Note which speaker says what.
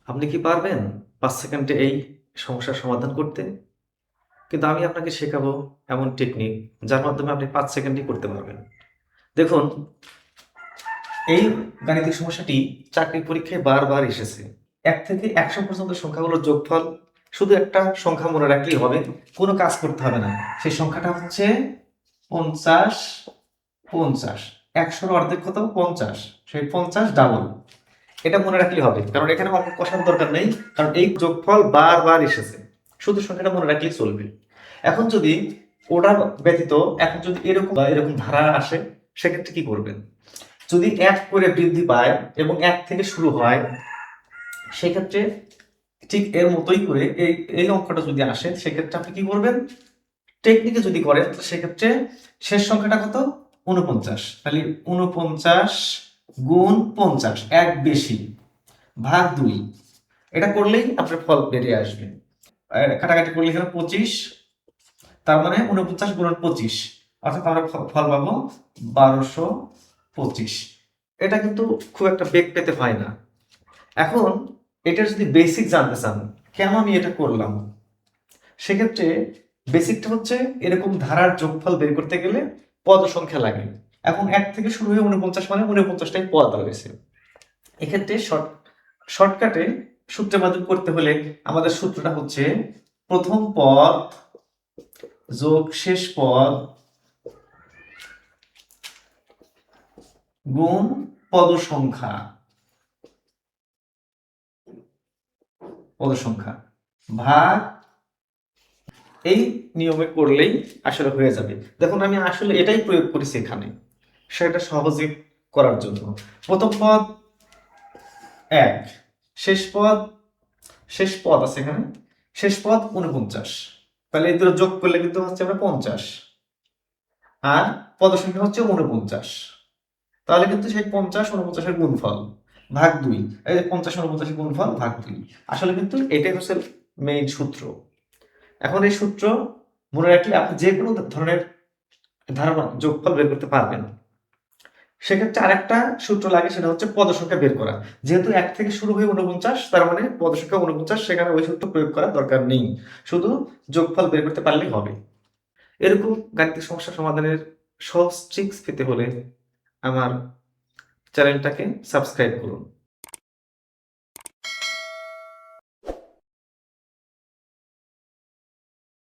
Speaker 1: আপনি কি পারবেন ৫ সেকেন্ডে এই সমস্যার সমাধান করতে? কিন্তু আমি আপনাকে শেখাবো এমন টেকনিক যার মাধ্যমে আপনি ৫ সেকেন্ডেই করতে পারবেন। দেখুন, এই গাণিতিক সমস্যাটি চাকরির পরীক্ষায় বারবার এসেছে। ১ থেকে ১০০ পর্যন্ত সংখ্যাগুলোর যোগফল শুধু একটা সংখ্যা মনে রাখলেই হবে, কোনো কাজ করতে হবে না। সেই সংখ্যাটা হচ্ছে ৫০, ৫০। ১০০ এর অর্ধেক কত? ৫০। সেই ৫০ ডাবল। এটা মনে রাখলেই হবে, কারণ এখানে অঙ্ক কষার দরকার নেই, কারণ এই যোগফল বারবার এসেছে। শুধু সংখ্যাটা মনে রাখলেই চলবে। এখন যদি ওটা ব্যতীত এখন যদি এরকম বা এরকম ধারা আসে, সেক্ষেত্রে কি করবেন? যদি ১ করে বৃদ্ধি পায় এবং ১ থেকে শুরু হয়, সেক্ষেত্রে ঠিক এর মতোই করে এই এই অঙ্কটা যদি আসে, সেক্ষেত্রে আপনি কি করবেন? টেকনিকে যদি করেন, সেক্ষেত্রে শেষ সংখ্যাটা কত? ৪৯। তাহলে ৪৯ গুণ ৫০, ১ বেশি, ভাগ ২। এটা করলেই আপনার ফল বেরিয়ে আসবে। কাটাকাটি করলে এখানে ২৫, তার মানে ৪৯ গুণন ২৫, অর্থাৎ আমরা ফল পাবো ১২২৫। এটা কিন্তু খুব একটা বেগ পেতে হয় না। এখন এটার যদি বেসিক জানতে চান, কেন আমি এটা করলাম, সেক্ষেত্রে বেসিকটা হচ্ছে এরকম ধারার যোগফল বের করতে গেলে পদ সংখ্যা লাগে। এখন ১ থেকে শুরু হয়ে ৪৯ মানে ৪৯টাই পদ রয়েছে। এক্ষেত্রে শর্টকাটে সূত্রের মাধ্যমে করতে হলে আমাদের সূত্রটা হচ্ছে প্রথম পদ যোগ শেষ পদ গুণ পদ সংখ্যা ভাগ, এই নিয়মে করলেই আসলে হয়ে যাবে। দেখুন, আমি আসলে এটাই প্রয়োগ করেছি এখানে, সেটা সহজে করার জন্য। প্রথম পদ ১, শেষ পদ আছে এখানে, শেষ পদ ৪৯। তাহলে এই দুটো যোগ করলে কিন্তু হচ্ছে আমরা ৫০, আর পদ সংখ্যা হচ্ছে ৪৯। তাহলে কিন্তু সেই ৫০ ৪৯ এর গুণফল ভাগ ২। এই যে ৫০ ৪৯ এর গুণফল ভাগ ২। আসলে কিন্তু এটাই হচ্ছে মেইন সূত্র। এখন এই সূত্র মনে রাখলে আপনি যে কোনো ধরনের ধারণা যোগফল বের করতে পারবেন। সেক্ষেত্রে আরেকটা সূত্র লাগে, সেটা হচ্ছে পদ সংখ্যা বের করা। যেহেতু ১ থেকে শুরু হয়ে ৪৯, তার মানে পদ সংখ্যা ৪৯, সেখানে ওই সূত্র প্রয়োগ করার দরকার নেই, শুধু যোগফল বের করতে পারলেই হবে। এরকম গাণিতিক সমস্যা সমাধানের সহজ ট্রিক্স পেতে হলে আমার চ্যানেলটাকে সাবস্ক্রাইব করুন।